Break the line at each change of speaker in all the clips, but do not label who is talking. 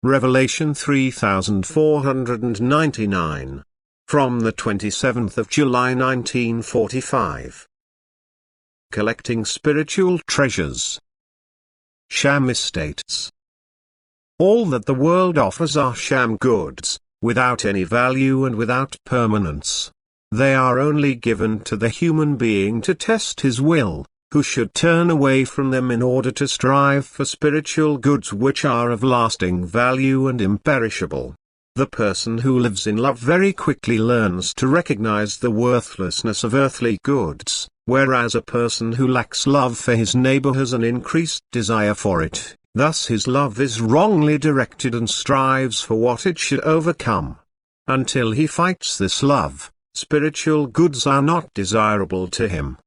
Revelation 3499. From the 27th of July 1945. Collecting spiritual treasures. Sham states, all that the world offers are sham goods, without any value and without permanence. They are only given to the human being to test his will, who should turn away from them in order to strive for spiritual goods which are of lasting value and imperishable. The person who lives in love very quickly learns to recognize the worthlessness of earthly goods, whereas a person who lacks love for his neighbor has an increased desire for it. Thus his love is wrongly directed and strives for what it should overcome. Until he fights this love, spiritual goods are not desirable to him.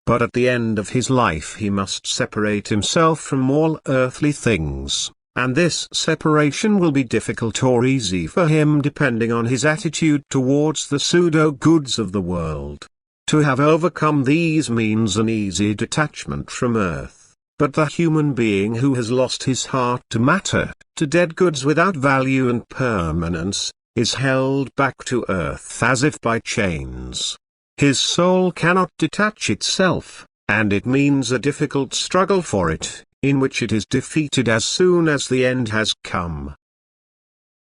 But at the end of his life he must separate himself from all earthly things, and this separation will be difficult or easy for him depending on his attitude towards the pseudo-goods of the world. To have overcome these means an easy detachment from earth, but the human being who has lost his heart to matter, to dead goods without value and permanence, is held back to earth as if by chains. His soul cannot detach itself, and it means a difficult struggle for it, in which it is defeated as soon as the end has come.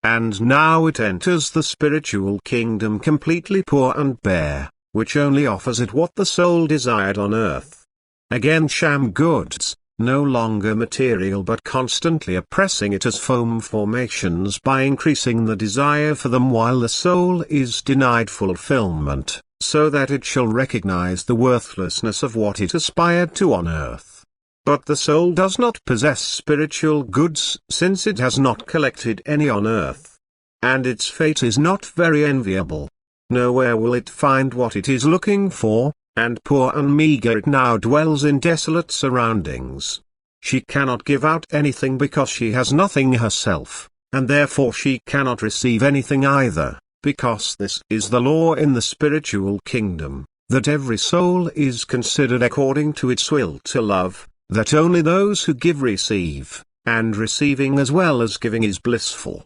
And now it enters the spiritual kingdom completely poor and bare, which only offers it what the soul desired on earth. Again sham goods, no longer material but constantly oppressing it as foam formations by increasing the desire for them while the soul is denied fulfillment, so that it shall recognize the worthlessness of what it aspired to on earth. But the soul does not possess spiritual goods since it has not collected any on earth. And its fate is not very enviable. Nowhere will it find what it is looking for, and poor and meager it now dwells in desolate surroundings. She cannot give out anything because she has nothing herself, and therefore she cannot receive anything either. Because this is the law in the spiritual kingdom, that every soul is considered according to its will to love, that only those who give receive, and receiving as well as giving is blissful.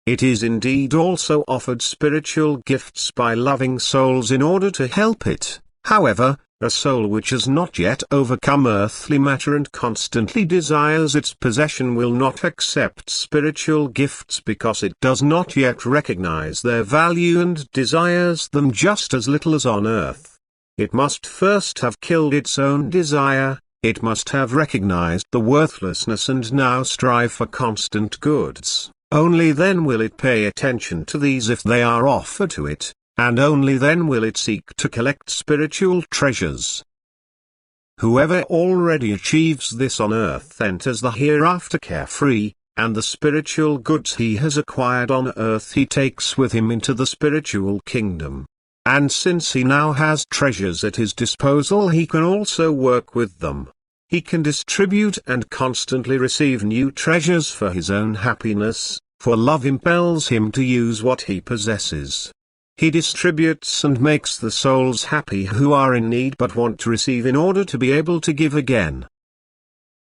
It is indeed also offered spiritual gifts by loving souls in order to help it. However, a soul which has not yet overcome earthly matter and constantly desires its possession will not accept spiritual gifts because it does not yet recognize their value and desires them just as little as on earth. It must first have killed its own desire, it must have recognized the worthlessness and now strive for constant goods. Only then will it pay attention to these if they are offered to it, and only then will it seek to collect spiritual treasures. Whoever already achieves this on earth enters the hereafter carefree, and the spiritual goods he has acquired on earth he takes with him into the spiritual kingdom. And since he now has treasures at his disposal he can also work with them. He can distribute and constantly receive new treasures for his own happiness, for love impels him to use what he possesses. He distributes and makes the souls happy who are in need but want to receive in order to be able to give again.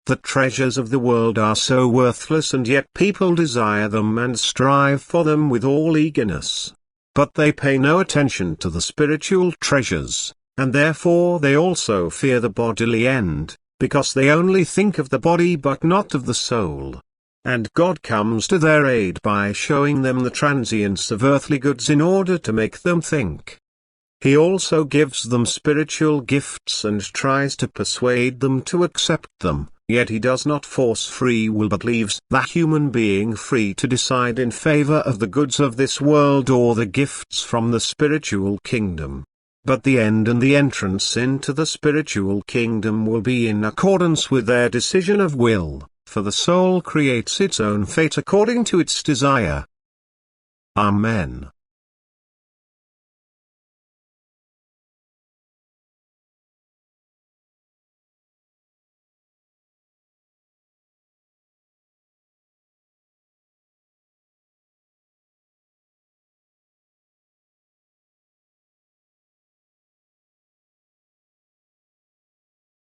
The treasures of the world are so worthless and yet people desire them and strive for them with all eagerness. But they pay no attention to the spiritual treasures, and therefore they also fear the bodily end, because they only think of the body but not of the soul. And God comes to their aid by showing them the transience of earthly goods in order to make them think. He also gives them spiritual gifts and tries to persuade them to accept them, yet he does not force free will but leaves the human being free to decide in favor of the goods of this world or the gifts from the spiritual kingdom. But the end and the entrance into the spiritual kingdom will be in accordance with their decision of will, for the soul creates its own fate according to its desire. Amen.